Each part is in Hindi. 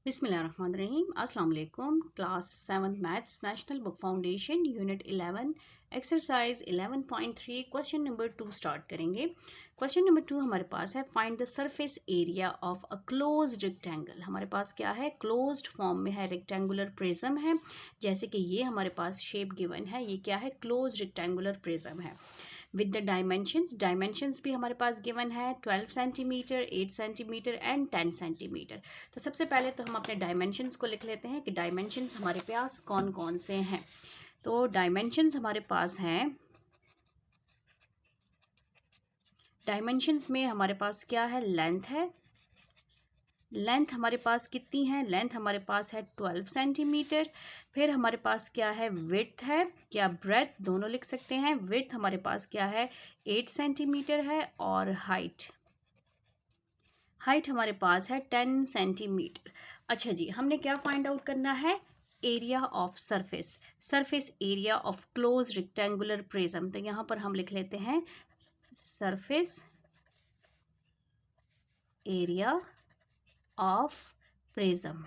बिस्मिल्लाहिर्रहमानिर्रहीम। अस्सलाम वालेकुम। Class 7 maths national book foundation unit 11 exercise 11.3 question number 2 start करेंगे। क्वेश्चन नंबर 2 हमारे पास है find the surface area of a closed rectangle. हमारे पास क्या है, क्लोज्ड फॉर्म में है, रेक्टेंगुलर प्रिज्म है। जैसे कि ये हमारे पास शेप गिवन है, ये क्या है, क्लोज्ड रेक्टेंगुलर प्रिज्म है विद द डायमेंशंस भी हमारे पास गिवन है 12 सेंटीमीटर, 8 सेंटीमीटर एंड 10 सेंटीमीटर। तो सबसे पहले तो हम अपने डायमेंशंस को लिख लेते हैं कि डायमेंशंस हमारे पास कौन कौन से हैं। तो डायमेंशंस हमारे पास हैं, डायमेंशंस में हमारे पास क्या है, लेंथ है। लेंथ हमारे पास कितनी है, लेंथ हमारे पास है 12 सेंटीमीटर। फिर हमारे पास क्या है, विड्थ है या ब्रेथ दोनों लिख सकते हैं। विड्थ हमारे पास क्या है, 8 सेंटीमीटर है और हाइट हमारे पास है 10 सेंटीमीटर। अच्छा जी, हमने क्या फाइंड आउट करना है, area of surface, surface area of close rectangular prism. तो यहाँ पर हम लिख लेते हैं सरफेस एरिया ऑफ प्रिज्म।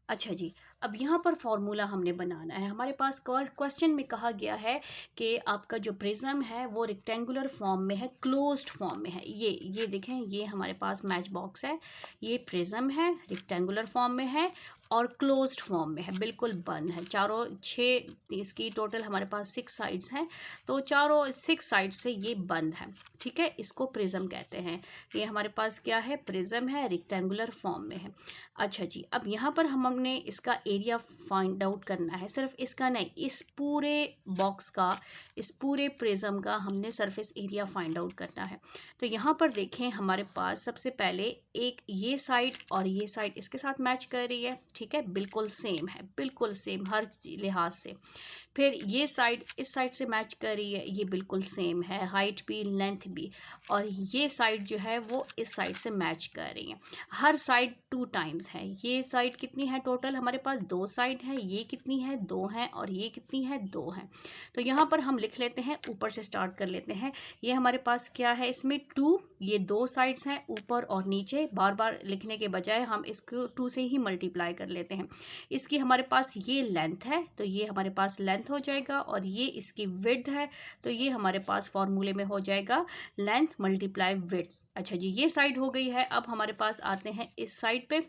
अच्छा जी, अब यहाँ पर फॉर्मूला हमने बनाना है। हमारे पास क्वेश्चन में कहा गया है कि आपका जो प्रिज्म है वो रेक्टेंगुलर फॉर्म में है, क्लोज्ड फॉर्म में है। ये देखें, ये हमारे पास मैच बॉक्स है, ये प्रिज्म है, रेक्टेंगुलर फॉर्म में है और क्लोज्ड फॉर्म में है, बिल्कुल बंद है। चारों 6, इसकी टोटल हमारे पास 6 साइड्स हैं, तो चारों 6 साइड से ये बंद है। ठीक है, इसको प्रिज्म कहते हैं। ये हमारे पास क्या है, प्रिज्म है, रेक्टेंगुलर फॉर्म में है। अच्छा जी, अब यहाँ पर हमने इसका एरिया फाइंड आउट करना है, सिर्फ इसका नहीं, इस पूरे बॉक्स का, इस पूरे प्रिज्म का हमने सरफेस एरिया फाइंड आउट करना है। तो यहाँ पर देखें, हमारे पास सबसे पहले एक ये साइड और ये साइड इसके साथ मैच कर रही है। ठीक है, बिल्कुल सेम है, बिल्कुल सेम हर लिहाज से। फिर ये साइड इस साइड से मैच कर रही है, ये बिल्कुल सेम है, हाइट भी लेंथ भी। और ये साइड जो है वो इस साइड से मैच कर रही है। हर साइड 2 टाइम्स है। ये साइड कितनी है, टोटल हमारे पास 2 साइड है, ये कितनी है, 2 है, और ये कितनी है, 2 है। तो यहाँ पर हम लिख लेते हैं, ऊपर से स्टार्ट कर लेते हैं। ये हमारे पास क्या है, इसमें 2, ये 2 साइड्स हैं, ऊपर और नीचे। बार बार लिखने के बजाय हम इसको 2 से ही मल्टीप्लाई कर लेते हैं। इसकी हमारे पास ये लेंथ है, तो ये हमारे पास लेंथ हो जाएगा, और ये इसकी विड्थ है, तो ये हमारे पास फॉर्मूले में हो जाएगा लेंथ मल्टीप्लाई विड्थ। अच्छा जी, ये साइड हो गई है। अब हमारे पास आते हैं इस साइड पे।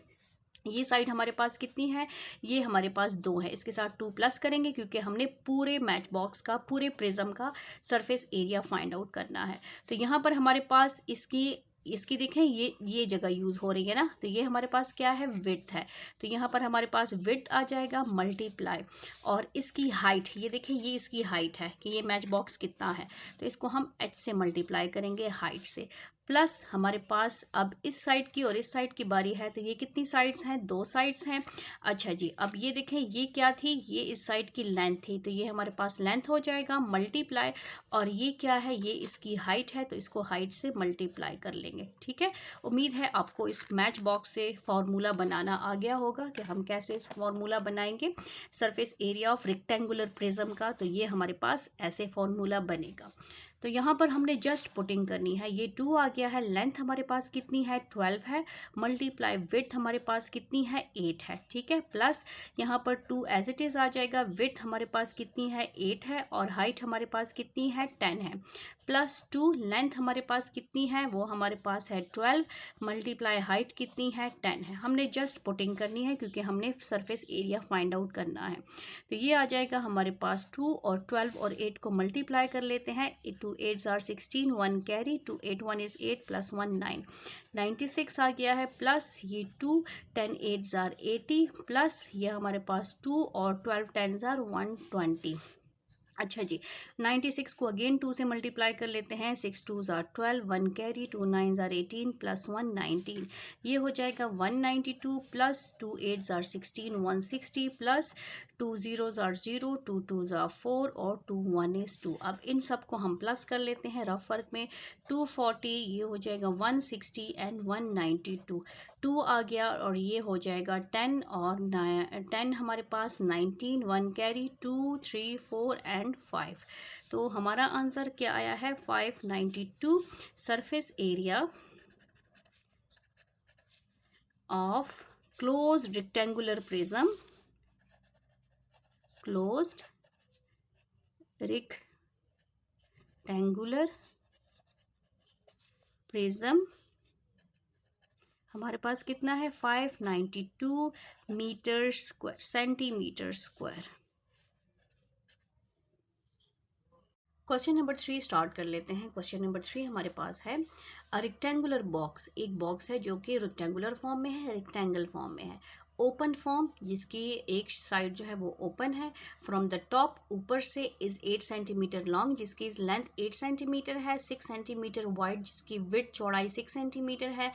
ये साइड हमारे पास कितनी है, ये हमारे पास 2 है, इसके साथ 2 प्लस करेंगे क्योंकि हमने पूरे मैच बॉक्स का, पूरे प्रिज्म का सरफेस एरिया फाइंड आउट करना है। तो यहाँ पर हमारे पास इसकी इसकी देखें, ये जगह यूज़ हो रही है ना, तो ये हमारे पास क्या है, विड्थ है। तो यहाँ पर हमारे पास विड्थ आ जाएगा मल्टीप्लाई, और इसकी हाइट, ये देखें, ये इसकी हाइट है कि ये मैच बॉक्स कितना है, तो इसको हम h से मल्टीप्लाई करेंगे, हाइट से। प्लस हमारे पास अब इस साइड की और इस साइड की बारी है, तो ये कितनी साइड्स हैं, 2 साइड्स हैं। अच्छा जी, अब ये देखें, ये क्या थी, ये इस साइड की लेंथ थी, तो ये हमारे पास लेंथ हो जाएगा मल्टीप्लाई, और ये क्या है, ये इसकी हाइट है, तो इसको हाइट से मल्टीप्लाई कर लेंगे। ठीक है, उम्मीद है आपको इस मैच बॉक्स से फॉर्मूला बनाना आ गया होगा कि हम कैसे इस फॉर्मूला बनाएंगे surface area of rectangular prism का। तो ये हमारे पास ऐसे फॉर्मूला बनेगा। तो यहाँ पर हमने जस्ट पुटिंग करनी है, ये 2 आ गया है, लेंथ हमारे पास कितनी है, 12 है, मल्टीप्लाई विड्थ हमारे पास कितनी है, 8 है। ठीक है, प्लस यहाँ पर 2 एज इट इज़ आ जाएगा, विड्थ हमारे पास कितनी है, 8 है, और हाइट हमारे पास कितनी है, 10 है, प्लस 2 लेंथ हमारे पास कितनी है, वो हमारे पास है 12, मल्टीप्लाई हाइट कितनी है, 10 है। हमने जस्ट पुटिंग करनी है क्योंकि हमने सरफेस एरिया फाइंड आउट करना है। तो ये आ जाएगा हमारे पास 2 और 12 और 8 को मल्टीप्लाई कर लेते हैं। 2 8s are 16, 1 carry, 2 8 1 is 8 plus 1 9, 96 आ गया है, प्लस ये 2 10 8s are 80, प्लस ये हमारे पास 2 और 12 10s are 120। अच्छा जी, 96 को अगेन 2 से मल्टीप्लाई कर लेते हैं, 6 2s are 12, 1 carry, 2 9s are 18 plus 1 19, ये हो जाएगा 192, plus 2 8s are 16, 160, plus 2 0s are 0, 2 2s are 4 और 2 1 is 2। अब इन सब को हम प्लस कर लेते हैं रफ वर्क में, 240, ये हो जाएगा 160 एंड 192, 2 आ गया, और ये हो जाएगा 10 और 10 हमारे पास 19, 1 कैरी, 2 3 4 एंड 5। तो हमारा आंसर क्या आया है, 592 surface area of closed rectangular prism, closed rectangular prism हमारे पास कितना है 592 metre square centimetre square. Question number 3 start कर लेते हैं। क्वेश्चन नंबर 3 हमारे पास है अ रेक्टेंगुलर बॉक्स, एक बॉक्स है जो कि रेक्टेंगुलर फॉर्म में है, रेक्टेंगल फॉर्म में है, ओपन फॉर्म जिसकी एक साइड जो है वो ओपन है, फ्रॉम द टॉप ऊपर से इज 8 सेंटीमीटर लॉन्ग जिसकी लेंथ 8 सेंटीमीटर है, 6 सेंटीमीटर वाइड जिसकी विड्थ चौड़ाई 6 सेंटीमीटर है,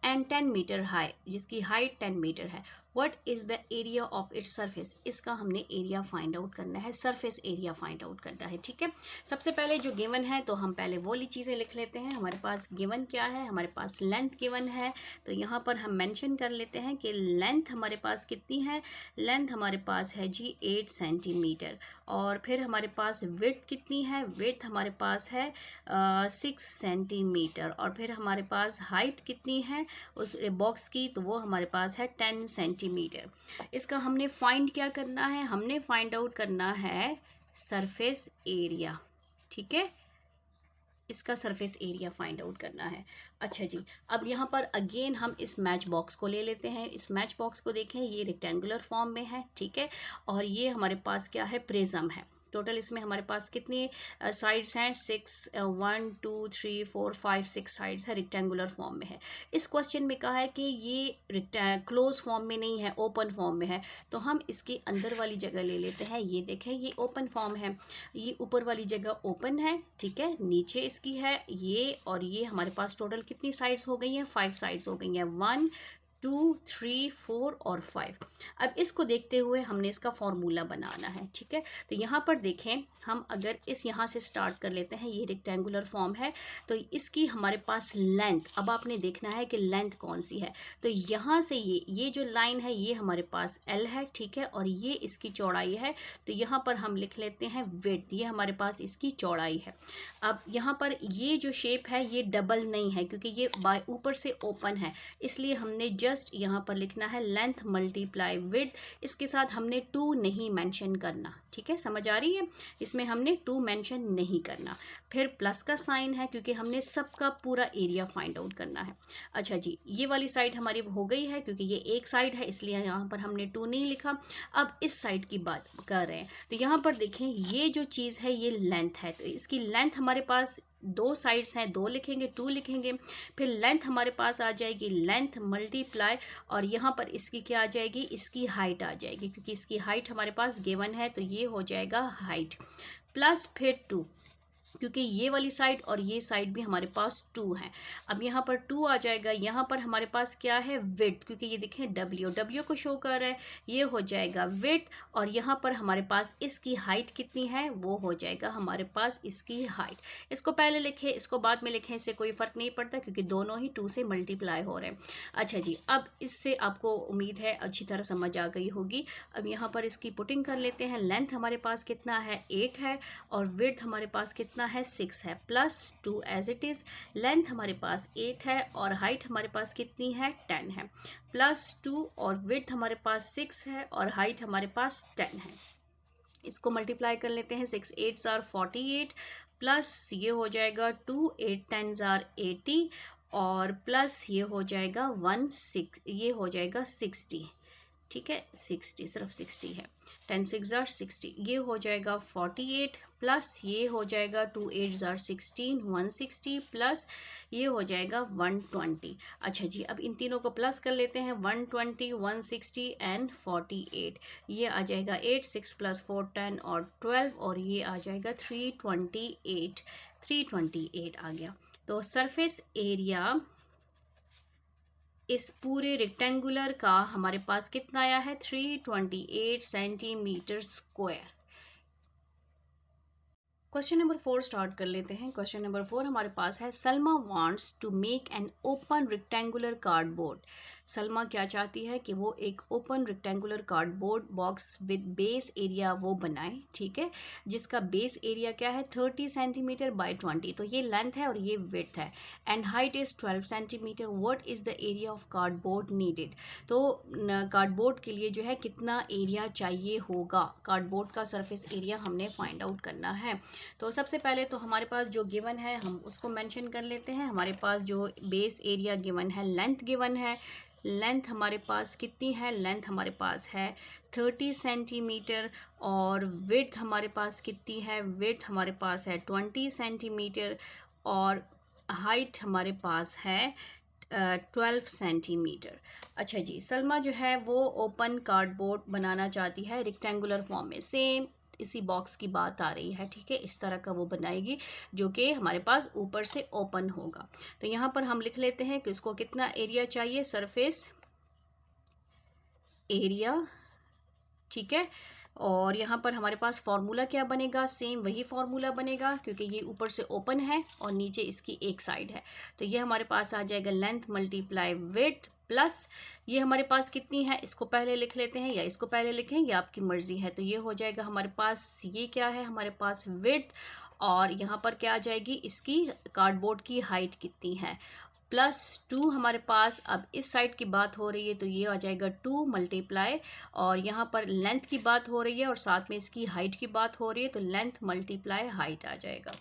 एंड 10 मीटर हाई जिसकी हाइट 10 मीटर है। What is the area of its surface, इसका हमने एरिया फाइंड आउट करना है, सरफेस एरिया फाइंड आउट करना है। ठीक है, सबसे पहले जो गिवन है तो हम पहले वो वाली चीज़ें लिख लेते हैं। हमारे पास गिवन क्या है, हमारे पास लेंथ गिवन है, तो यहाँ पर हम मेंशन कर लेते हैं कि लेंथ हमारे पास कितनी है। लेंथ हमारे पास है जी 8 सेंटीमीटर, और फिर हमारे पास विड्थ कितनी है, विड्थ हमारे पास है 6 सेंटीमीटर, और फिर हमारे पास हाइट कितनी है उस बॉक्स की, तो वो हमारे पास है 10 सेंटीमीटर। इसका हमने फाइंड क्या करना है, हमने फाइंड आउट करना है सरफेस एरिया। ठीक है, इसका सरफेस एरिया फाइंड आउट करना है। अच्छा जी, अब यहाँ पर अगेन हम इस मैच बॉक्स को ले लेते हैं। इस मैच बॉक्स को देखें, ये रेक्टेंगुलर फॉर्म में है, ठीक है, और ये हमारे पास क्या है, प्रिज्म है। टोटल इसमें हमारे पास कितनी साइड्स हैं, 6, 1 2 3 4 5 6 साइड्स है, रेक्टेंगुलर फॉर्म में है। इस क्वेश्चन में कहा है कि ये क्लोज फॉर्म में नहीं है, ओपन फॉर्म में है, तो हम इसके अंदर वाली जगह ले लेते हैं। ये देखें, ये ओपन फॉर्म है, ये ऊपर वाली जगह ओपन है, ठीक है, नीचे इसकी है ये, और ये हमारे पास टोटल कितनी साइड्स हो गई हैं, 5 साइड्स हो गई हैं, 1 2 3 4 और 5। अब इसको देखते हुए हमने इसका फॉर्मूला बनाना है। ठीक है, तो यहाँ पर देखें, हम अगर इस यहाँ से स्टार्ट कर लेते हैं, ये रेक्टेंगुलर फॉर्म है, तो इसकी हमारे पास लेंथ, अब आपने देखना है कि लेंथ कौन सी है, तो यहाँ से ये जो लाइन है ये हमारे पास L है, ठीक है, और ये इसकी चौड़ाई है, तो यहाँ पर हम लिख लेते हैं विड्थ, ये हमारे पास इसकी चौड़ाई है। अब यहाँ पर ये जो शेप है ये डबल नहीं है क्योंकि ये बाय ऊपर से ओपन है, इसलिए हमने जस्ट यहाँ पर लिखना है लेंथ मल्टीप्लाई विड्थ, इसके साथ हमने 2 नहीं मेंशन करना। ठीक है, समझ आ रही है, इसमें हमने 2 मेंशन नहीं करना। फिर प्लस का साइन है क्योंकि हमने सबका पूरा एरिया फाइंड आउट करना है। अच्छा जी, ये वाली साइड हमारी हो गई है क्योंकि ये एक साइड है, इसलिए यहाँ पर हमने 2 नहीं लिखा। अब इस साइड की बात कर रहे हैं, तो यहाँ पर देखें, ये जो चीज़ है ये लेंथ है, तो इसकी लेंथ हमारे पास 2 साइड्स हैं, 2 लिखेंगे, 2 लिखेंगे, फिर लेंथ हमारे पास आ जाएगी लेंथ मल्टीप्लाई, और यहाँ पर इसकी क्या आ जाएगी, इसकी हाइट आ जाएगी, क्योंकि इसकी हाइट हमारे पास गिवन है, तो ये हो जाएगा हाइट, प्लस फिर 2, क्योंकि ये वाली साइड और ये साइड भी हमारे पास 2 है। अब यहाँ पर 2 आ जाएगा, यहाँ पर हमारे पास क्या है, विड्थ, क्योंकि ये देखें W को शो कर रहा है, ये हो जाएगा विड्थ, और यहाँ पर हमारे पास इसकी हाइट कितनी है, वो हो जाएगा हमारे पास इसकी हाइट। इसको पहले लिखें, इसको बाद में लिखें, इससे कोई फ़र्क नहीं पड़ता क्योंकि दोनों ही 2 से मल्टीप्लाई हो रहे हैं। अच्छा जी, अब इससे आपको उम्मीद है अच्छी तरह समझ आ गई होगी। अब यहाँ पर इसकी पुटिंग कर लेते हैं। लेंथ हमारे पास कितना है, 8 है, और विड्थ हमारे पास कितना है, 6 है, plus 2 as it is. Length हमारे पास 8 है और हाइट हमारे पास कितनी है, 10 है, प्लस 2, और विड्थ हमारे पास 6 है और हाइट हमारे पास 10 है। इसको मल्टीप्लाई कर लेते हैं, 6 8 आर 48, प्लस ये हो जाएगा 2 8 10 आर 80, और प्लस ये हो जाएगा 1 6, ये हो जाएगा 60। ठीक है, 60, सिर्फ 60 है, 10 6 आर 60, ये हो जाएगा 48, प्लस ये हो जाएगा 2 8 आर 16 160, प्लस ये हो जाएगा 120। अच्छा जी, अब इन तीनों को प्लस कर लेते हैं, 120 160 एंड 48, ये आ जाएगा 8 6 + 4 10 और 12, और ये आ जाएगा 328, 328 आ गया। तो सरफेस एरिया इस पूरे रेक्टेंगुलर का हमारे पास कितना आया है, 328 centimetre square. Question number 4 start कर लेते हैं। क्वेश्चन नंबर 4 हमारे पास है, Salma wants to make an open rectangular cardboard. Salma क्या चाहती है कि वो एक open rectangular cardboard box with base area वो बनाए, ठीक है, जिसका बेस एरिया क्या है 30 सेंटीमीटर बाय 20, तो ये लेंथ है और ये विड्थ है, and height is 12 centimetre. What is the area of cardboard needed. तो कार्डबोर्ड के लिए जो है कितना एरिया चाहिए होगा, कार्डबोर्ड का सरफेस एरिया हमने फाइंड आउट करना है। तो सबसे पहले तो हमारे पास जो गिवन है हम उसको मेंशन कर लेते हैं। हमारे पास जो बेस एरिया गिवन है, लेंथ गिवन है, लेंथ हमारे पास कितनी है, लेंथ हमारे पास है 30 सेंटीमीटर, और विड्थ हमारे पास कितनी है, विड्थ हमारे पास है 20 सेंटीमीटर, और हाइट हमारे पास है 12 सेंटीमीटर। अच्छा जी, सलमा जो है वो ओपन कार्डबोर्ड बनाना चाहती है रेक्टेंगुलर फॉर्म में, सेम इसी बॉक्स की बात आ रही है, ठीक है, इस तरह का वो बनाएगी जो कि हमारे पास ऊपर से ओपन होगा। तो यहाँ पर हम लिख लेते हैं कि उसको कितना एरिया चाहिए, सरफेस एरिया, ठीक है। और यहाँ पर हमारे पास फॉर्मूला क्या बनेगा, सेम वही फॉर्मूला बनेगा, क्योंकि ये ऊपर से ओपन है और नीचे इसकी एक साइड है, तो ये हमारे पास आ जाएगा लेंथ मल्टीप्लाई विड्थ प्लस ये हमारे पास कितनी है, इसको पहले लिख लेते हैं या इसको पहले लिखें, ये आपकी मर्जी है। तो ये हो जाएगा हमारे पास, ये क्या है हमारे पास विड्थ, और यहाँ पर क्या आ जाएगी इसकी कार्डबोर्ड की हाइट कितनी है, +2 हमारे पास। अब इस साइड की बात हो रही है तो ये आ जाएगा 2 मल्टीप्लाई, और यहाँ पर लेंथ की बात हो रही है और साथ में इसकी हाइट की बात हो रही है, तो लेंथ मल्टीप्लाई हाइट आ जाएगा।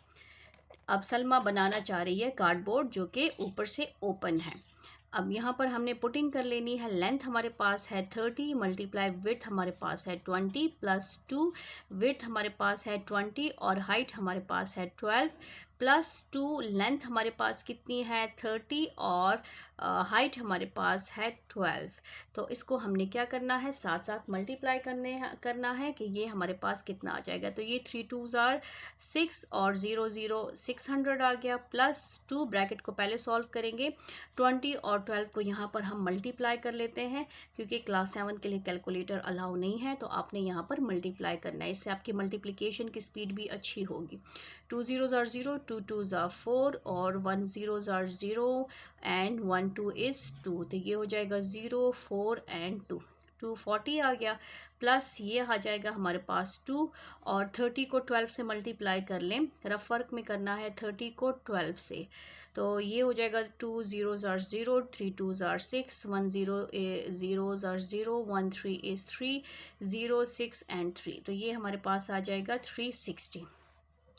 अब सलमा बनाना चाह रही है कार्डबोर्ड जो कि ऊपर से ओपन है। अब यहाँ पर हमने पुटिंग कर लेनी है, लेंथ हमारे पास है 30 मल्टीप्लाई विड्थ हमारे पास है 20 +2, विड्थ हमारे पास है 20 और हाइट हमारे पास है 12 +2, लेंथ हमारे पास कितनी है 30 और हाइट हमारे पास है 12। तो इसको हमने क्या करना है, साथ साथ मल्टीप्लाई करना है कि ये हमारे पास कितना आ जाएगा। तो ये 3 2s are 6 और 0 0 600 आ गया, +2 ब्रैकेट को पहले सॉल्व करेंगे, 20 और 12 को यहाँ पर हम मल्टीप्लाई कर लेते हैं, क्योंकि क्लास 7 के लिए कैलकुलेटर अलाउ नहीं है, तो आपने यहाँ पर मल्टीप्लाई करना है, इससे आपकी मल्टीप्लिकेशन की स्पीड भी अच्छी होगी। 2 0s are 0, 2 2s are 4 और 1 0s are 0 एंड 1 2 is 2, तो ये हो जाएगा 0 4 एंड 2, 240 आ गया, प्लस ये आ जाएगा हमारे पास 2 और 30 को 12 से मल्टीप्लाई कर लें, रफ वर्क में करना है 30 को 12 से, तो ये हो जाएगा 2 0s are 0, 3 2s are 6, 1 0 0s are 0, 1 3 is 3, 0 6 and 3, तो ये हमारे पास आ जाएगा 360।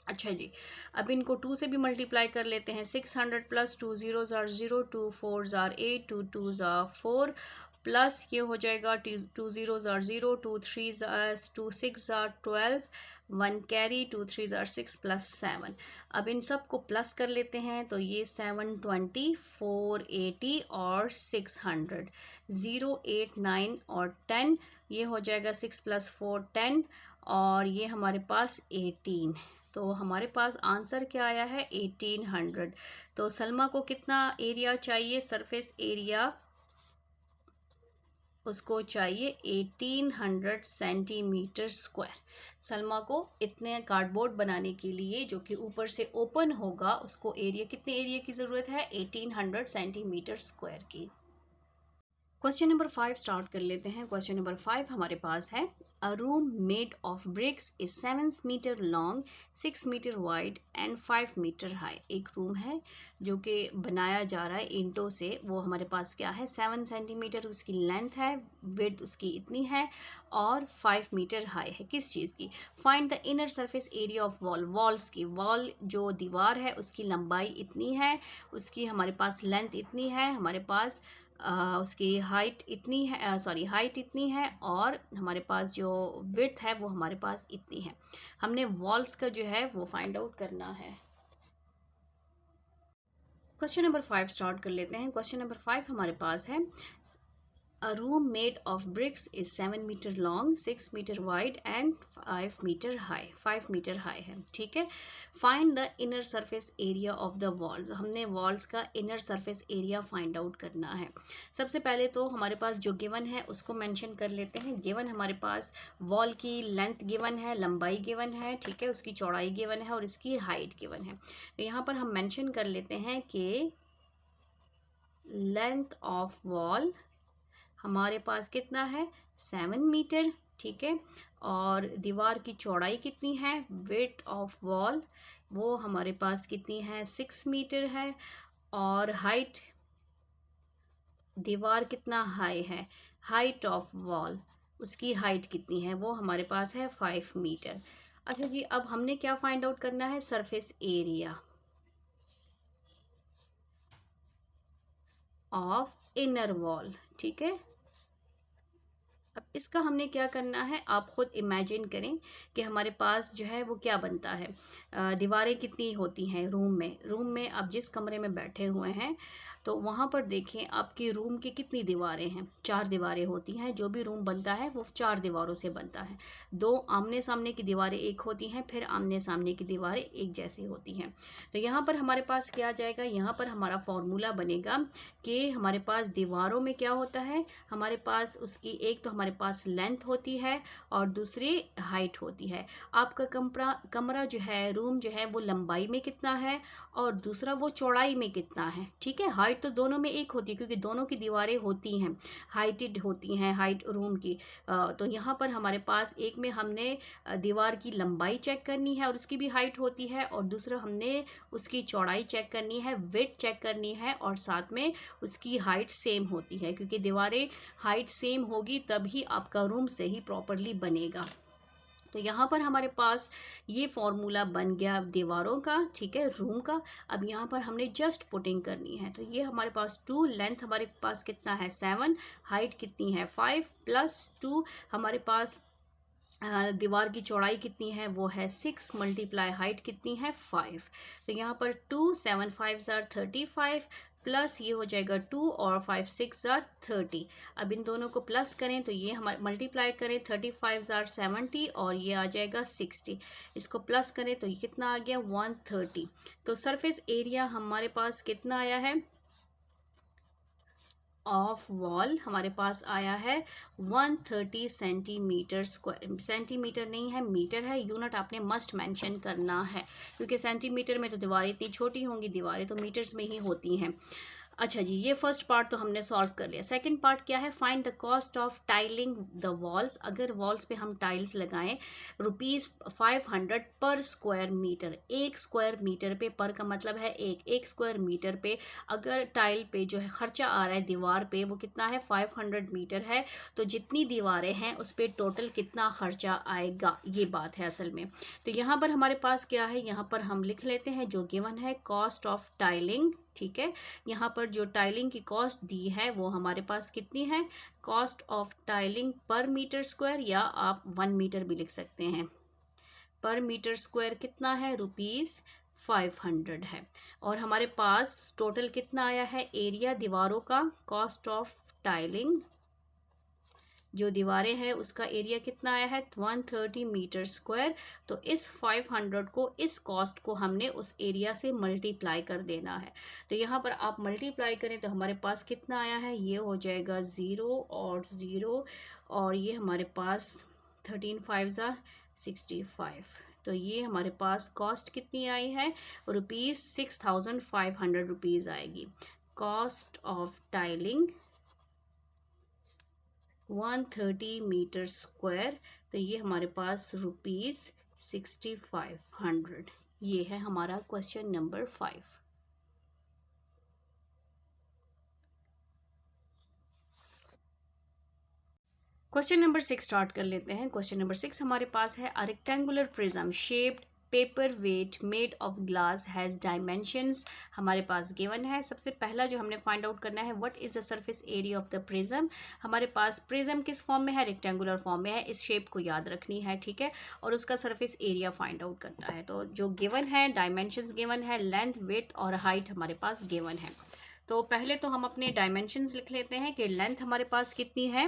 अच्छा जी, अब इनको 2 से भी मल्टीप्लाई कर लेते हैं, 600 + 2 0s are 0, 2 4s are 8, 2 2s are 4, plus ये हो जाएगा 2 0s are 0, 2 3s are 2 6 are 12, 1 carry, 2 3s are 6 + 7। अब इन सब को प्लस कर लेते हैं, तो ये 720, 480 और 600, 0 8 9 और 10, ये हो जाएगा 6 + 4 10 और ये हमारे पास 18, तो हमारे पास आंसर क्या आया है 1800। तो सलमा को कितना एरिया चाहिए, सरफेस एरिया उसको चाहिए 1800 सेंटीमीटर स्क्वायर। सलमा को इतने कार्डबोर्ड बनाने के लिए जो कि ऊपर से ओपन होगा उसको एरिया, कितने एरिया की ज़रूरत है 1800 सेंटीमीटर स्क्वायर की। क्वेश्चन नंबर 5 स्टार्ट कर लेते हैं। क्वेश्चन नंबर 5 हमारे पास है, a room made of bricks is 7 metre long, 6 metre wide and 5 metre high. एक रूम है जो कि बनाया जा रहा है ईंटों से, वो हमारे पास क्या है 7 सेंटीमीटर उसकी लेंथ है, विड्थ उसकी इतनी है और 5 मीटर हाई है। किस चीज़ की, find the inner surface area of wall, walls की, वॉल जो दीवार है उसकी लंबाई इतनी है, उसकी हमारे पास लेंथ इतनी है, हमारे पास उसकी हाइट इतनी है, सॉरी हाइट इतनी है, और हमारे पास जो विड्थ है वो हमारे पास इतनी है। हमने वॉल्स का जो है वो फाइंड आउट करना है। क्वेश्चन नंबर 5 स्टार्ट कर लेते हैं। क्वेश्चन नंबर 5 हमारे पास है, A room made of bricks is 7 metre long, 6 metre wide and 5 metre high, 5 metre high है, ठीक है। Find the inner surface area of the walls, हमने वॉल्स का inner surface area find out करना है। सबसे पहले तो हमारे पास जो गिवन है उसको मेंशन कर लेते हैं। गिवन हमारे पास वॉल की लेंथ गिवन है, लंबाई गिवन है, ठीक है, उसकी चौड़ाई गिवन है और इसकी हाइट गिवन है। तो यहाँ पर हम मेंशन कर लेते हैं कि लेंथ ऑफ वॉल हमारे पास कितना है, 7 मीटर, ठीक है। और दीवार की चौड़ाई कितनी है, विड्थ ऑफ वॉल वो हमारे पास कितनी है, 6 मीटर है। और हाइट, दीवार कितना हाई है, हाइट ऑफ वॉल उसकी हाइट कितनी है, वो हमारे पास है 5 मीटर। अच्छा जी, अब हमने क्या फाइंड आउट करना है, surface area of inner wall, ठीक है। अब इसका हमने क्या करना है, आप खुद इमेजिन करें कि हमारे पास जो है वो क्या बनता है। दीवारें कितनी होती हैं रूम में आप जिस कमरे में बैठे हुए हैं तो वहाँ पर देखें आपके रूम की कितनी दीवारें हैं, 4 दीवारें होती हैं। जो भी रूम बनता है वो 4 दीवारों से बनता है। 2 आमने सामने की दीवारें एक होती हैं, फिर आमने सामने की दीवारें एक जैसी होती हैं। तो यहाँ पर हमारे पास क्या आ जाएगा, यहाँ पर हमारा फॉर्मूला बनेगा कि हमारे पास दीवारों में क्या होता है, हमारे पास उसकी एक तो हमारे पास लेंथ होती है और दूसरी हाइट होती है। आपका कमरा जो है, रूम जो है वो लंबाई में कितना है और दूसरा वो चौड़ाई में कितना है, ठीक है। हाइट तो दोनों में एक होती है क्योंकि दोनों की दीवारें होती हैं, हाइटेड होती हैं, हाइट रूम की। तो यहाँ पर हमारे पास एक में हमने दीवार की लंबाई चेक करनी है और उसकी भी हाइट होती है, और दूसरा हमने उसकी चौड़ाई चेक करनी है, विड्थ चेक करनी है, और साथ में उसकी हाइट सेम होती है क्योंकि दीवारें हाइट सेम होगी तभी आपका रूम सही प्रॉपरली बनेगा। तो यहाँ पर हमारे पास ये फॉर्मूला बन गया दीवारों का, ठीक है, रूम का। अब यहाँ पर हमने जस्ट पुटिंग करनी है। तो ये हमारे पास 2, लेंथ हमारे पास कितना है 7, हाइट कितनी है 5 + 2, हमारे पास दीवार की चौड़ाई कितनी है वो है 6 मल्टीप्लाई हाइट कितनी है 5। तो यहाँ पर 2 7 5 = 35 प्लस ये हो जाएगा 2 और 5 6 = 30। अब इन दोनों को प्लस करें तो ये हमारे मल्टीप्लाई करें, 35 = 70 और ये आ जाएगा 60। इसको प्लस करें तो ये कितना आ गया 130। तो सरफेस एरिया हमारे पास कितना आया है ऑफ वॉल, हमारे पास आया है 130 सेंटीमीटर स्क्वायर। सेंटीमीटर नहीं है, मीटर है। यूनिट आपने मस्ट मेंशन करना है क्योंकि सेंटीमीटर में तो दीवारें इतनी छोटी होंगी, दीवारें तो मीटर्स में ही होती हैं। अच्छा जी, ये फर्स्ट पार्ट तो हमने सॉल्व कर लिया। सेकंड पार्ट क्या है, find the cost of tiling the walls. अगर वॉल्स पे हम टाइल्स लगाएं, ₹500 पर स्क्वायर मीटर। 1 स्क्वायर मीटर पे, पर का मतलब है एक स्क्वायर मीटर पे अगर टाइल पे जो है खर्चा आ रहा है दीवार पे वो कितना है 500 मीटर है, तो जितनी दीवारें हैं उस पर टोटल कितना खर्चा आएगा, ये बात है असल में। तो यहाँ पर हमारे पास क्या है, यहाँ पर हम लिख लेते हैं जो गिवन है कॉस्ट ऑफ टाइलिंग, ठीक है। यहाँ पर जो टाइलिंग की कॉस्ट दी है वो हमारे पास कितनी है, कॉस्ट ऑफ टाइलिंग पर मीटर स्क्वायर, या आप 1 मीटर भी लिख सकते हैं। पर मीटर स्क्वायर कितना है, ₹500 है। और हमारे पास टोटल कितना आया है एरिया दीवारों का, कॉस्ट ऑफ टाइलिंग जो दीवारें हैं उसका एरिया कितना आया है 130 मीटर स्क्वायर। तो इस 500 को, इस कॉस्ट को हमने उस एरिया से मल्टीप्लाई कर देना है। तो यहाँ पर आप मल्टीप्लाई करें तो हमारे पास कितना आया है, ये हो जाएगा 0 और 0 और ये हमारे पास 13 5 = 65। तो ये हमारे पास कॉस्ट कितनी आई है, ₹6500 आएगी। Cost of tiling 130 metre square, तो ये हमारे पास ₹6500। ये है हमारा question number 5। Question number 6 start कर लेते हैं। क्वेश्चन नंबर 6 हमारे पास है, a rectangular prism shaped paper weight made of glass has dimensions, हमारे पास गिवन है। सबसे पहला जो हमने फाइंड आउट करना है, what is the surface area of the prism. हमारे पास प्रिज्म किस फॉर्म में है, रेक्टेंगुलर फॉर्म में है। इस शेप को याद रखनी है, ठीक है, और उसका सरफेस एरिया फाइंड आउट करना है। तो जो गिवन है, डायमेंशंस गिवन है, लेंथ विड्थ और हाइट हमारे पास गिवन है। तो पहले तो हम अपने डायमेंशंस लिख लेते हैं कि लेंथ हमारे पास कितनी है।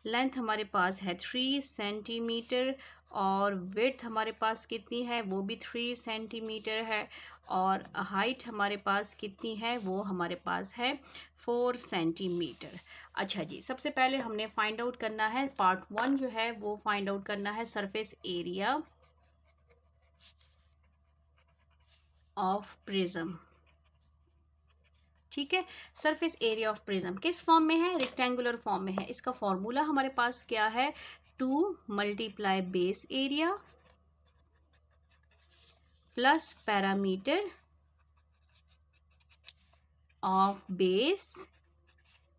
लेंथ हमारे पास है 3 सेंटीमीटर और विड्थ हमारे पास कितनी है, वो भी 3 सेंटीमीटर है। और हाइट हमारे पास कितनी है, वो हमारे पास है 4 सेंटीमीटर। अच्छा जी, सबसे पहले हमने फाइंड आउट करना है, पार्ट 1 जो है वो फाइंड आउट करना है सरफेस एरिया ऑफ प्रिज्म। ठीक है, सरफेस एरिया ऑफ प्रिज्म किस फॉर्म में है, रेक्टेंगुलर फॉर्म में है। इसका फॉर्मूला हमारे पास क्या है, 2 multiply base area plus parameter of base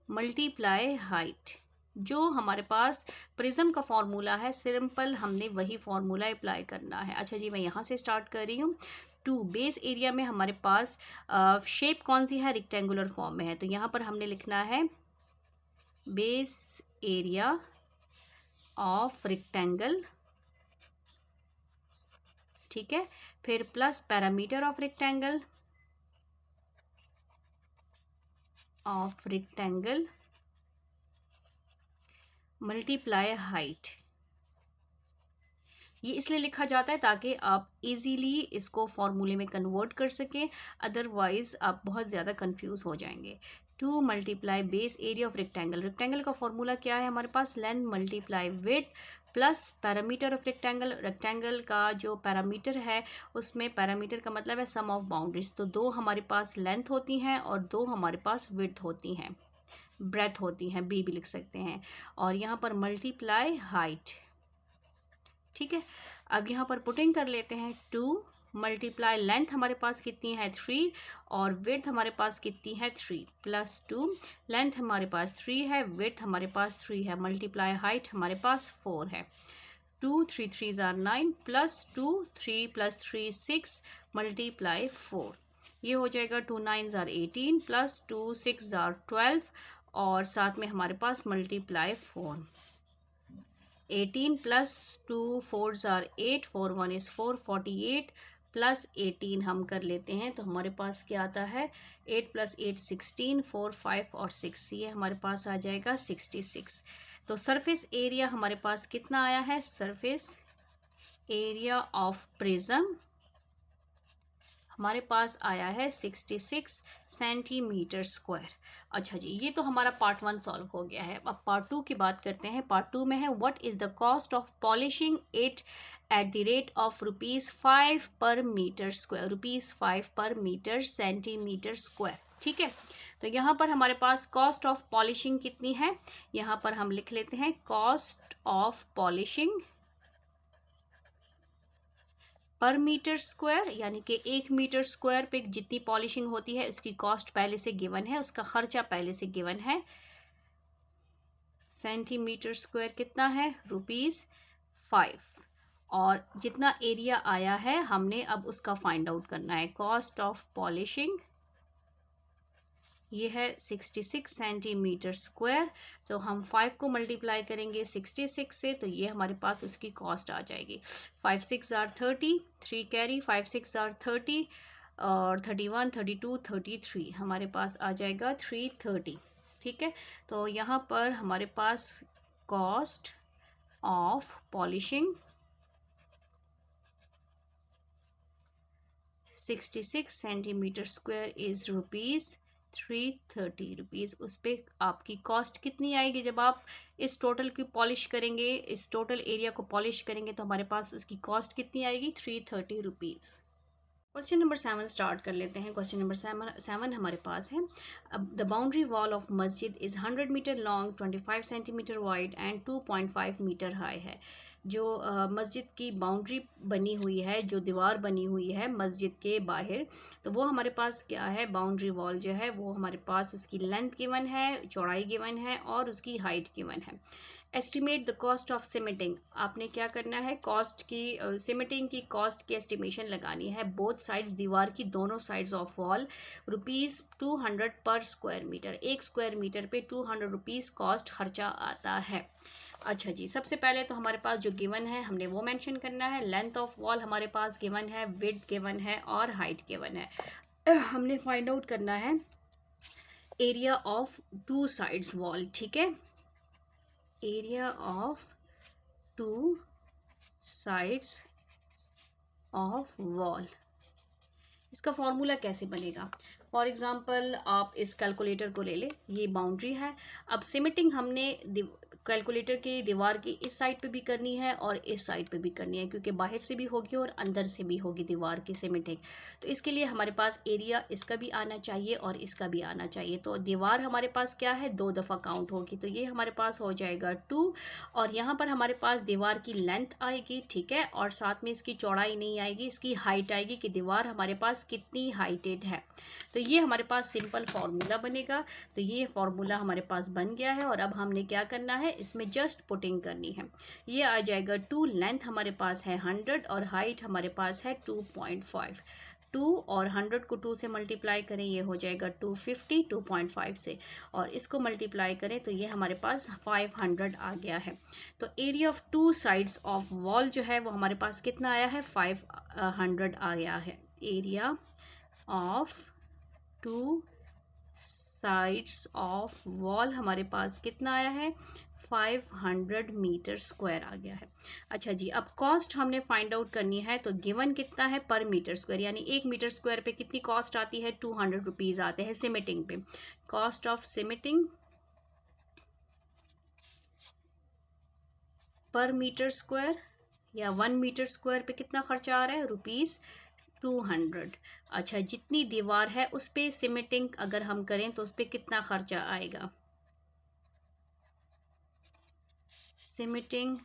multiply height. जो हमारे पास प्रिज्म का फॉर्मूला है, सिंपल हमने वही फॉर्मूला अप्लाई करना है। अच्छा जी, मैं यहाँ से स्टार्ट कर रही हूँ। 2 बेस एरिया में हमारे पास शेप कौन सी है, रेक्टेंगुलर फॉर्म में है, तो यहाँ पर हमने लिखना है बेस एरिया ऑफ रेक्टेंगल। ठीक है, फिर plus parameter of rectangle multiply height. ये इसलिए लिखा जाता है ताकि आप इजीली इसको फॉर्मूले में कन्वर्ट कर सकें, अदरवाइज आप बहुत ज़्यादा कंफ्यूज हो जाएंगे। 2 multiply base area of rectangle. Rectangle का फॉर्मूला क्या है हमारे पास, length multiply width plus parameter of rectangle. Rectangle का जो पैरामीटर है, उसमें पैरामीटर का मतलब है सम ऑफ बाउंड्रीज, तो 2 हमारे पास लेंथ होती हैं और 2 हमारे पास विड्थ होती हैं, ब्रेथ होती हैं, बी भी लिख सकते हैं। और यहाँ पर मल्टीप्लाई हाइट। ठीक है, अब यहाँ पर पुटिंग कर लेते हैं। 2 मल्टीप्लाई लेंथ हमारे पास कितनी है 3 और विड्थ हमारे पास कितनी है 3 प्लस 2। लेंथ हमारे पास 3 है, विड्थ हमारे पास 3 है, मल्टीप्लाई हाइट हमारे पास 4 है। 2 3 3 जार 9 प्लस 2 3 प्लस 3 6 मल्टीप्लाई 4। ये हो जाएगा 2 9 जार 18 प्लस 2 6 जार 12 और साथ में हमारे पास multiply 4। 18 plus 2 4 are 8 4 1 is 4 48 plus 18 हम कर लेते हैं तो हमारे पास क्या आता है 8 प्लस 8 16 4 5 और 6, ये हमारे पास आ जाएगा 66। तो सरफेस एरिया हमारे पास कितना आया है, सरफेस एरिया ऑफ प्रिज्म हमारे पास आया है 66 सेंटीमीटर स्क्वायर। अच्छा जी, ये तो हमारा पार्ट 1 सॉल्व हो गया है। अब पार्ट 2 की बात करते हैं। पार्ट 2 में है what is the cost of polishing it at the rate of ₹5 पर मीटर स्क्वायर, ₹5 पर मीटर सेंटीमीटर स्क्वायर। ठीक है, तो यहाँ पर हमारे पास कॉस्ट ऑफ पॉलिशिंग कितनी है, यहाँ पर हम लिख लेते हैं कॉस्ट ऑफ पॉलिशिंग पर मीटर स्क्वायर, यानी कि 1 मीटर स्क्वायर पे जितनी पॉलिशिंग होती है उसकी कॉस्ट पहले से गिवन है, उसका खर्चा पहले से गिवन है। सेंटीमीटर स्क्वायर कितना है, ₹5 और जितना एरिया आया है हमने अब उसका फाइंड आउट करना है। कॉस्ट ऑफ पॉलिशिंग ये है 66 सेंटीमीटर स्क्वायर, तो हम 5 को मल्टीप्लाई करेंगे 66 से तो ये हमारे पास उसकी कॉस्ट आ जाएगी। 5 6 आर 30, 3 कैरी, 5 6 आर 30 और 31 32 33 हमारे पास आ जाएगा 330। ठीक है, तो यहाँ पर हमारे पास cost of polishing 66 centimetre square is ₹330। उस पर आपकी कॉस्ट कितनी आएगी, जब आप इस टोटल की पॉलिश करेंगे, इस टोटल एरिया को पॉलिश करेंगे तो हमारे पास उसकी कॉस्ट कितनी आएगी, ₹330। क्वेश्चन नंबर 7 स्टार्ट कर लेते हैं। क्वेश्चन नंबर 7 हमारे पास है, the boundary wall of masjid is 100 metre long, 25 centimetre wide and 2.5 metre high है। जो मस्जिद की बाउंड्री बनी हुई है, जो दीवार बनी हुई है मस्जिद के बाहर, तो वो हमारे पास क्या है, बाउंड्री वॉल जो है वो हमारे पास उसकी लेंथ गिवन है, चौड़ाई गिवन है और उसकी हाइट गिवन है। Estimate the cost of cementing, आपने क्या करना है, कॉस्ट की सीमेंटिंग की कॉस्ट की एस्टिमेशन लगानी है बोथ साइड्स, दीवार की दोनों साइड्स ऑफ वॉल। ₹200 पर स्क्वायर मीटर, 1 स्क्वायर मीटर पे ₹200 कॉस्ट खर्चा आता है। अच्छा जी, सबसे पहले तो हमारे पास जो गिवन है हमने वो मेंशन करना है। लेंथ ऑफ वॉल हमारे पास गिवन है, विड्थ गिवन है और हाइट गिवन है। हमने फाइंड आउट करना है area of two sides wall, ठीक है, area of two sides of wall. इसका फॉर्मूला कैसे बनेगा? फॉर एग्जांपल आप इस कैलकुलेटर को ले लें, ये बाउंड्री है। अब सिमेटिंग हमने कैलकुलेटर की दीवार की इस साइड पे भी करनी है और इस साइड पे भी करनी है, क्योंकि बाहर से भी होगी और अंदर से भी होगी दीवार की सिमेटिंग। तो इसके लिए हमारे पास एरिया इसका भी आना चाहिए और इसका भी आना चाहिए। तो दीवार हमारे पास क्या है, 2 दफ़ा काउंट होगी, तो ये हमारे पास हो जाएगा 2, और यहाँ पर हमारे पास दीवार की लेंथ आएगी, ठीक है, और साथ में इसकी चौड़ाई नहीं आएगी, इसकी हाइट आएगी कि दीवार हमारे पास कितनी हाइटेड है। तो ये हमारे पास सिंपल फार्मूला बनेगा। तो ये फार्मूला हमारे पास बन गया है और अब हमने क्या करना है, इसमें जस्ट पुटिंग करनी है। ये आ जाएगा 2, लेंथ हमारे पास है 100 और हाइट हमारे पास है 2.5। 2 और 100 को 2 से मल्टीप्लाई करें, ये हो जाएगा 250 2.5 से, और इसको मल्टीप्लाई करें तो ये हमारे पास 500 आ गया है। तो area of two sides of wall जो है वो हमारे पास कितना आया है, 500 आ गया है। Area of two sides of wall हमारे पास कितना आया है, 500 मीटर स्क्वायर आ गया है। अच्छा जी, अब कॉस्ट हमने फाइंड आउट करनी है। तो गिवन कितना है पर मीटर स्क्वायर, यानी 1 मीटर स्क्वायर पे कितनी कॉस्ट आती है, 200 रुपीज़ आते हैं सिमेटिंग पे। कॉस्ट ऑफ सिमेटिंग पर मीटर स्क्वायर या 1 मीटर स्क्वायर पे कितना खर्चा आ रहा है, ₹200। अच्छा, जितनी दीवार है उस पे सिमेटिंग अगर हम करें तो उस पे कितना खर्चा आएगा, सिमेटिंग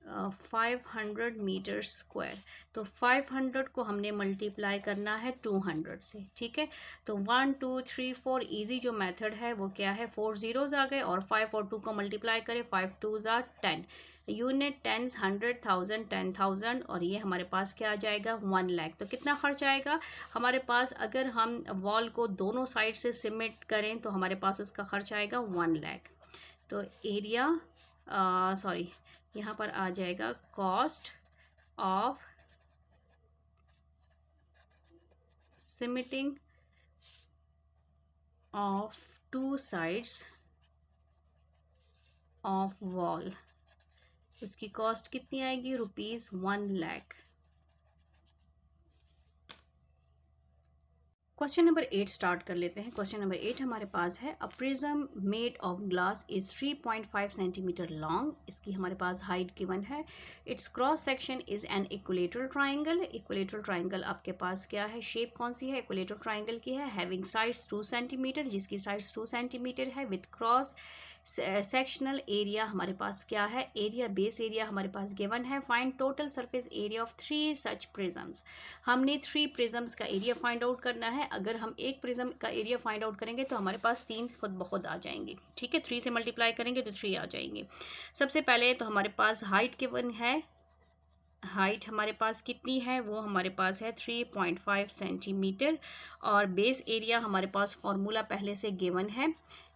500 मीटर स्क्वायर। तो 500 को हमने मल्टीप्लाई करना है 200 से, ठीक है। तो 1 2 3 4 इजी जो मेथड है वो क्या है, 4 zeros आ गए और 5 और 2 को मल्टीप्लाई करें, 5 2s are 10, यूनिट टेंस 100,000 10,000, और ये हमारे पास क्या आ जाएगा, 1 लाख। तो कितना खर्च आएगा हमारे पास, अगर हम वॉल को दोनों साइड से सिमेंट करें तो हमारे पास उसका खर्च आएगा 1 लाख। तो एरिया सॉरी यहाँ पर आ जाएगा cost of cementing of two sides of wall, उसकी कॉस्ट कितनी आएगी, ₹1 लाख। क्वेश्चन नंबर 8 स्टार्ट कर लेते हैं। क्वेश्चन नंबर 8 हमारे पास है, a prism made of glass is 3.5 centimetre long. इसकी हमारे पास हाइट गिवन है। It's cross section is an equilateral triangle. Equilateral triangle आपके पास क्या है, शेप कौन सी है, इक्विलेटरल ट्राइंगल की है, हैविंग साइड्स 2 सेंटीमीटर, जिसकी साइड्स 2 सेंटीमीटर है, विथ क्रॉस सेक्शनल एरिया हमारे पास क्या है, एरिया बेस एरिया हमारे पास गिवन है। Find total surface area of 3 such prisms. हमने 3 प्रिज्म्स का एरिया फाइंड आउट करना है। अगर हम एक प्रिज्म का एरिया फाइंड आउट करेंगे तो हमारे पास 3 खुद ब खुद आ जाएंगे, ठीक है। 3 से मल्टीप्लाई करेंगे तो 3 आ जाएंगे। सबसे पहले तो हमारे पास हाइट गिवन है, हाइट हमारे पास कितनी है, वो हमारे पास है 3.5 सेंटीमीटर, और बेस एरिया हमारे पास फॉर्मूला पहले से गिवन है,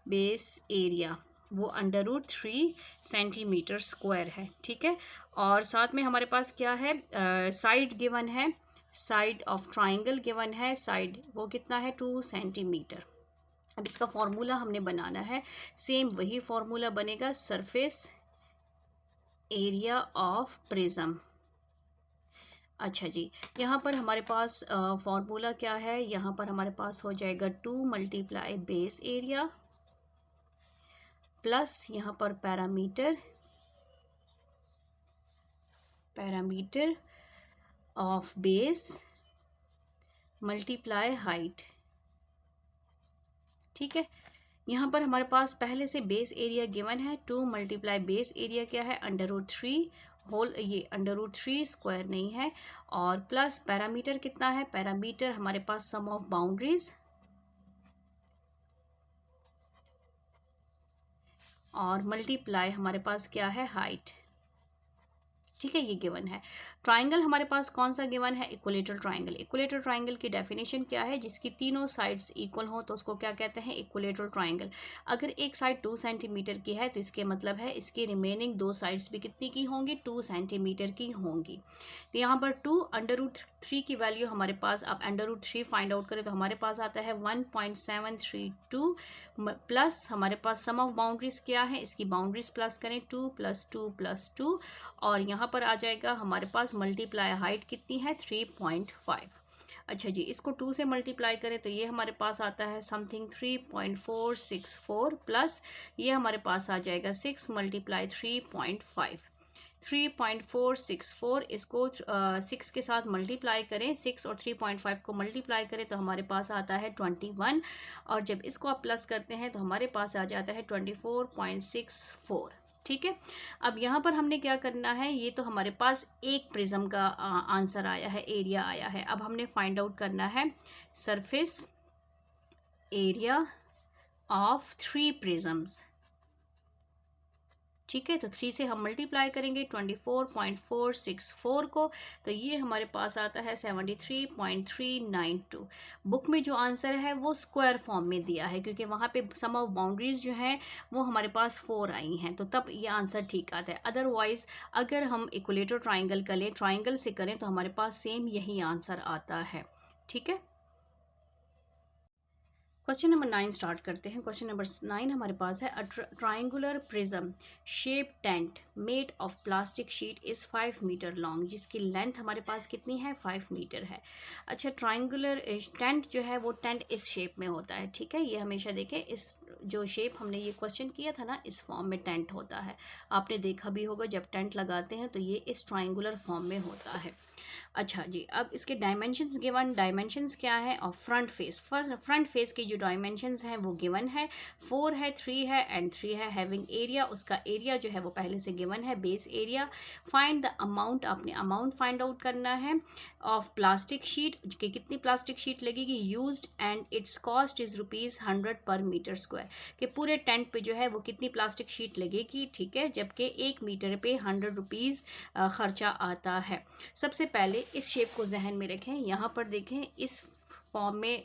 बेस एरिया वो √3 सेंटीमीटर स्क्वायर है, ठीक है। और साथ में हमारे पास क्या है, साइड गिवन है, साइड ऑफ ट्राइंगल गिवन है, साइड वो कितना है 2 सेंटीमीटर। अब इसका फॉर्मूला हमने बनाना है, सेम वही फॉर्मूला बनेगा, सरफेस एरिया ऑफ प्रिज्म। अच्छा जी, यहाँ पर हमारे पास फॉर्मूला क्या है, यहाँ पर हमारे पास हो जाएगा 2 मल्टीप्लाई बेस एरिया प्लस यहाँ पर parameter of base multiply height, ठीक है। यहाँ पर हमारे पास पहले से बेस एरिया गिवन है, 2 मल्टीप्लाई बेस एरिया क्या है, √3 होल, ये √3 स्क्वायर नहीं है, और प्लस पैरामीटर कितना है, पैरामीटर हमारे पास सम ऑफ बाउंड्रीज, और मल्टीप्लाई हमारे पास क्या है, हाइट, ठीक है। ये गिवन है। ट्राइंगल हमारे पास कौन सा गिवन है, इक्विलेटरल ट्राइंगल। इक्विलेटरल ट्राइंगल की डेफिनेशन क्या है, जिसकी तीनों साइड्स इक्वल हो तो उसको क्या कहते हैं, इक्विलेटरल ट्राइंगल। अगर एक साइड 2 सेंटीमीटर की है तो इसके मतलब है इसकी रिमेनिंग 2 साइड्स भी कितनी की होंगी, 2 सेंटीमीटर की होंगी। तो यहाँ पर 2 √3 3 की वैल्यू हमारे पास, आप √3 फाइंड आउट करें तो हमारे पास आता है 1.732 प्लस हमारे पास सम ऑफ बाउंड्रीज क्या है, इसकी बाउंड्रीज प्लस करें 2 + 2 + 2 और यहाँ पर आ जाएगा हमारे पास मल्टीप्लाई हाइट कितनी है 3.5। अच्छा जी, इसको 2 से मल्टीप्लाई करें तो ये हमारे पास आता है समथिंग 3.464 प्लस ये हमारे पास आ जाएगा 6 × 3.5 3.464। इसको 6 के साथ मल्टीप्लाई करें, 6 और 3.5 को मल्टीप्लाई करें तो हमारे पास आता है 21 और जब इसको आप प्लस करते हैं तो हमारे पास आ जाता है 24.64। ठीक है, अब यहाँ पर हमने क्या करना है, ये तो हमारे पास एक प्रिज्म का आंसर आया है, एरिया आया है। अब हमने फाइंड आउट करना है सरफेस एरिया ऑफ 3 प्रिज्म्स। ठीक है, तो 3 से हम मल्टीप्लाई करेंगे 24.464 को तो ये हमारे पास आता है 73.392। बुक में जो आंसर है वो स्क्वायर फॉर्म में दिया है क्योंकि वहाँ पे सम ऑफ बाउंड्रीज जो हैं वो हमारे पास 4 आई हैं, तो तब ये आंसर ठीक आता है। अदरवाइज अगर हम इक्विलेटर ट्राइंगल करें, ट्राइंगल से करें तो हमारे पास सेम यही आंसर आता है। ठीक है, क्वेश्चन नंबर 9 स्टार्ट करते हैं। क्वेश्चन नंबर 9 हमारे पास है, a triangular prism shape tent made of plastic sheet is 5 metre long, जिसकी लेंथ हमारे पास कितनी है 5 मीटर है। अच्छा, ट्राइंगुलर टेंट जो है वो टेंट इस शेप में होता है। ठीक है, ये हमेशा देखें, इस जो शेप हमने ये क्वेश्चन किया था ना, इस फॉर्म में टेंट होता है। आपने देखा भी होगा जब टेंट लगाते हैं तो ये इस ट्राइंगुलर फॉर्म में होता है। अच्छा जी, अब इसके डायमेंशंस गिवन, डायमेंशंस क्या है और front face, first front face की जो डायमेंशंस हैं वो गिवन है, 4 है, 3 है एंड 3 है। हैविंग एरिया, उसका एरिया जो है वो पहले से गिवन है, base area. Find the amount, आपने अमाउंट फाइंड आउट करना है ऑफ प्लास्टिक शीट, कि कितनी प्लास्टिक शीट लगेगी used and it's cost is ₹100 पर मीटर स्क्वायर, कि पूरे टेंट पे जो है वो कितनी प्लास्टिक शीट लगेगी। ठीक है, जबकि 1 मीटर पे ₹100 खर्चा आता है। सबसे पहले इस शेप को जहन में रखें, यहाँ पर देखें इस फॉर्म में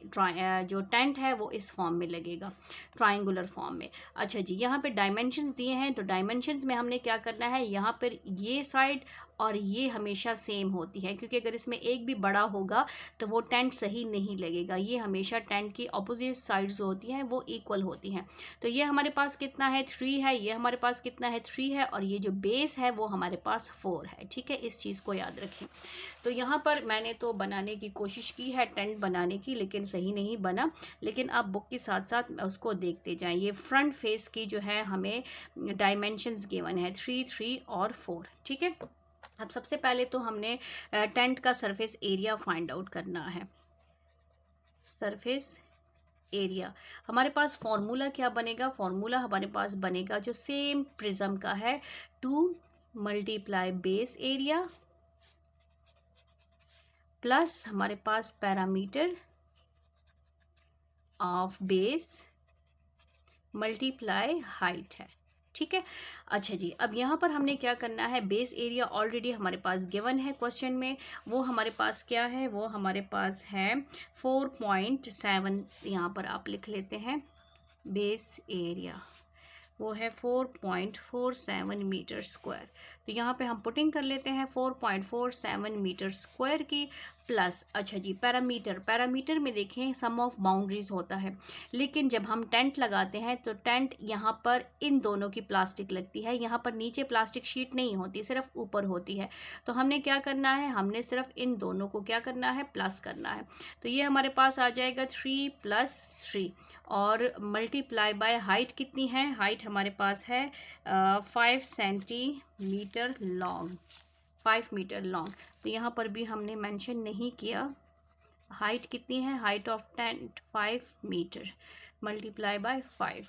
जो टेंट है वो इस फॉर्म में लगेगा, ट्राइंगुलर फॉर्म में। अच्छा जी, यहाँ पे डायमेंशंस दिए हैं तो डायमेंशंस में हमने क्या करना है, यहाँ पर ये साइड और ये हमेशा सेम होती है, क्योंकि अगर इसमें एक भी बड़ा होगा तो वो टेंट सही नहीं लगेगा। ये हमेशा टेंट की अपोजिट साइड्स जो होती हैं वो इक्वल होती हैं। तो ये हमारे पास कितना है 3 है, ये हमारे पास कितना है 3 है और ये जो बेस है वो हमारे पास 4 है। ठीक है, इस चीज़ को याद रखें। तो यहाँ पर मैंने तो बनाने की कोशिश की है टेंट बनाने की, लेकिन सही नहीं बना, लेकिन आप बुक के साथ साथ उसको देखते जाएं। ये फ्रंट फेस की जो है हमें डायमेंशंस गिवन है 3, 3 और 4। ठीक है, अब सबसे पहले तो हमने टेंट का सरफेस एरिया फाइंड आउट करना है। सरफेस एरिया, हमारे पास फॉर्मूला क्या बनेगा, फॉर्मूला हमारे पास बनेगा जो सेम प्रिज्म का है, 2 × बेस एरिया प्लस हमारे पास parameter of base multiply height है। ठीक है, अच्छा जी, अब यहाँ पर हमने क्या करना है, बेस एरिया ऑलरेडी हमारे पास गिवन है क्वेश्चन में, वो हमारे पास क्या है, वो हमारे पास है 4.7, यहाँ पर आप लिख लेते हैं बेस एरिया वो है 4.47 मीटर स्क्वायर। तो यहाँ पे हम पुटिंग कर लेते हैं 4.47 मीटर स्क्वायर की प्लस। अच्छा जी, पैरामीटर, पैरामीटर में देखें सम ऑफ बाउंड्रीज होता है, लेकिन जब हम टेंट लगाते हैं तो टेंट यहाँ पर इन दोनों की प्लास्टिक लगती है, यहाँ पर नीचे प्लास्टिक शीट नहीं होती, सिर्फ ऊपर होती है। तो हमने क्या करना है, हमने सिर्फ इन दोनों को क्या करना है, प्लस करना है। तो ये हमारे पास आ जाएगा 3 + 3 और मल्टीप्लाई बाय हाइट कितनी है, हाइट हमारे पास है 5 सेंटीमीटर लॉन्ग, 5 मीटर लॉन्ग। तो यहाँ पर भी हमने मेंशन नहीं किया हाइट कितनी है, height of tent 5 metre multiply by 5,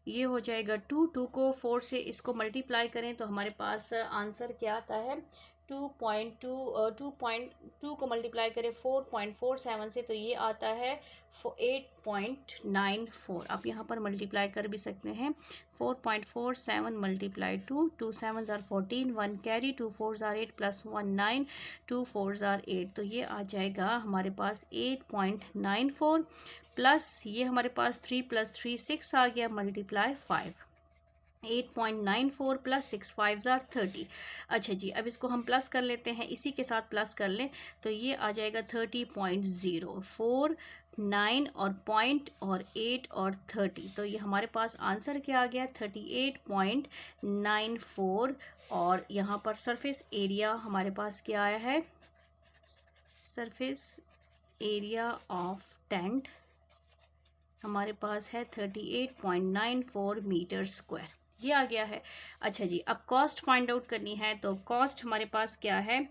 ये हो जाएगा 2 को 4 से इसको मल्टीप्लाई करें तो हमारे पास आंसर क्या आता है 2.2 को मल्टीप्लाई करें 4.47 से तो ये आता है 8.94। आप यहाँ पर मल्टीप्लाई कर भी सकते हैं, 4.47 × 2, 2 7s are 14, 1 carry, 2 4s are 8 + 1 9, 2 4s are 8। तो ये आ जाएगा हमारे पास 8.94 प्लस ये हमारे पास 3 + 3 6 आ गया मल्टीप्लाई 5। 8.94 प्लस 6 5 30। अच्छा जी, अब इसको हम प्लस कर लेते हैं, इसी के साथ प्लस कर लें तो ये आ जाएगा 30.04 9 और पॉइंट और 8 और 30। तो ये हमारे पास आंसर क्या आ गया 38.94। और यहाँ पर सरफेस एरिया हमारे पास क्या आया है, सरफेस एरिया ऑफ टेंट हमारे पास है 38.94 मीटर स्क्वायर, ये आ गया है। अच्छा जी, अब कॉस्ट फाइंड आउट करनी है, तो कॉस्ट हमारे पास क्या है,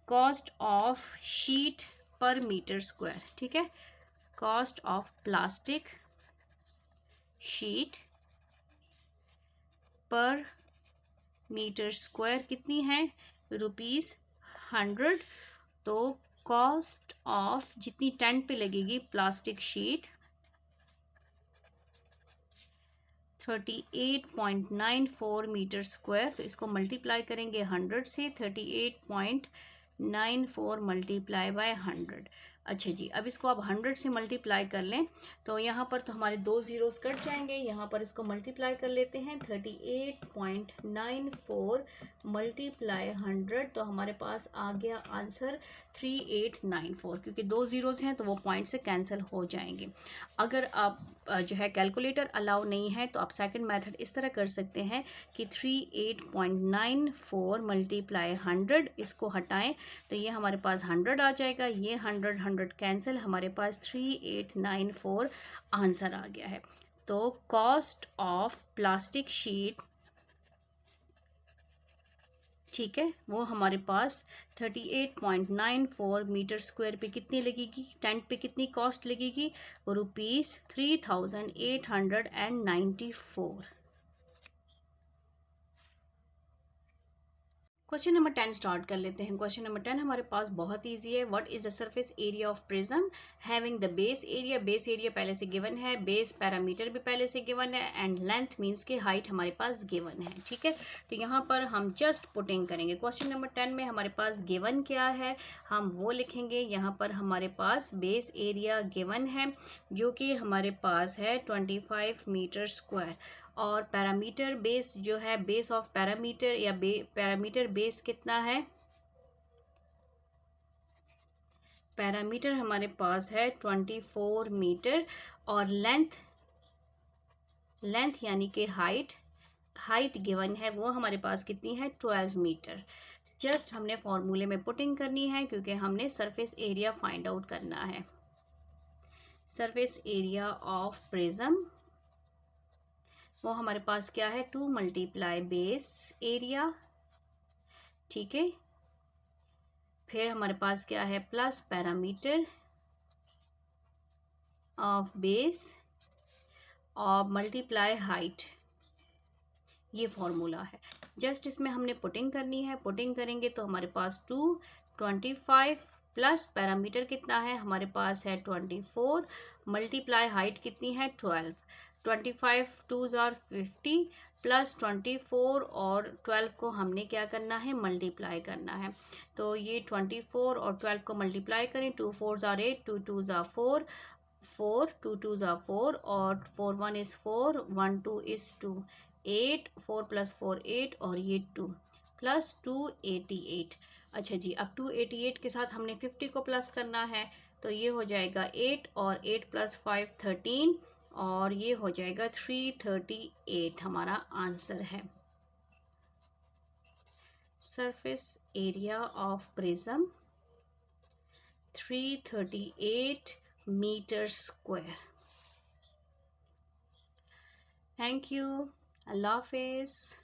कॉस्ट ऑफ शीट पर मीटर स्क्वायर। ठीक है, कॉस्ट ऑफ प्लास्टिक शीट पर मीटर स्क्वायर कितनी है, ₹100। तो कॉस्ट ऑफ जितनी टेंट पे लगेगी प्लास्टिक शीट 38.94 मीटर स्क्वायर, तो इसको मल्टीप्लाई करेंगे 100 से, 38.94 मल्टीप्लाई बाय 100। अच्छा जी, अब इसको आप 100 से मल्टीप्लाई कर लें तो यहाँ पर तो हमारे 2 ज़ीरोज़ कट जाएंगे, यहाँ पर इसको मल्टीप्लाई कर लेते हैं 38.94 मल्टीप्लाई 100, तो हमारे पास आ गया आंसर 3894, क्योंकि 2 ज़ीरोज़ हैं तो वो पॉइंट से कैंसिल हो जाएंगे। अगर आप जो है कैलकुलेटर अलाउ नहीं है तो आप सेकंड मेथड इस तरह कर सकते हैं कि 38.94 मल्टीप्लाई 100, इसको हटाएं तो ये हमारे पास 100 आ जाएगा, ये 100 कैंसिल, हमारे पास 3894 आंसर आ गया है। तो कॉस्ट ऑफ प्लास्टिक शीट, ठीक है, वो हमारे पास 38.94 मीटर स्क्वायर पे कितनी लगेगी, टेंट पे कितनी कॉस्ट लगेगी, ₹3894। क्वेश्चन नंबर 10 स्टार्ट कर लेते हैं। क्वेश्चन नंबर 10 हमारे पास बहुत इजी है। What is the surface area of prism having the base area, base area पहले से गिवन है, बेस पैरामीटर भी पहले से गिवन है, एंड लेंथ मींस के हाइट हमारे पास गिवन है। ठीक है, तो यहाँ पर हम जस्ट पुटिंग करेंगे। क्वेश्चन नंबर 10 में हमारे पास गिवन क्या है हम वो लिखेंगे। यहाँ पर हमारे पास बेस एरिया गिवन है जो कि हमारे पास है 25 मीटर स्क्वायर, और पैरामीटर बेस जो है, बेस ऑफ पैरामीटर या पैरामीटर बेस कितना है, पैरामीटर हमारे पास है 24 मीटर, और लेंथ यानी कि हाइट गिवन है वो हमारे पास कितनी है 12 मीटर। जस्ट हमने फॉर्मूले में पुटिंग करनी है क्योंकि हमने सरफेस एरिया फाइंड आउट करना है। सरफेस एरिया ऑफ प्रिज्म वो हमारे पास क्या है 2 मल्टीप्लाई बेस एरिया। ठीक है, फिर हमारे पास क्या है प्लस पैरामीटर ऑफ बेस और मल्टीप्लाई हाइट, ये फॉर्मूला है। जस्ट इसमें हमने पुटिंग करनी है, पुटिंग करेंगे तो हमारे पास 225 प्लस पैरामीटर कितना है हमारे पास है 24 मल्टीप्लाई हाइट कितनी है 12, 25 2 50 प्लस 24 और 12 को हमने क्या करना है मल्टीप्लाई करना है। तो ये 24 और 12 को मल्टीप्लाई करें, 2 4 8 2 2 4 4 2 2 4 और 4 1 is 4 1 2 is 2 8 4 प्लस 4 8 और ये 2 प्लस 288। अच्छा जी, अब 288 के साथ हमने 50 को प्लस करना है तो ये हो जाएगा 8 और 8 प्लस 5 13 और ये हो जाएगा 338 हमारा आंसर है। Surface area of prism 338 metre square. Thank you, अल्लाह हाफिज़।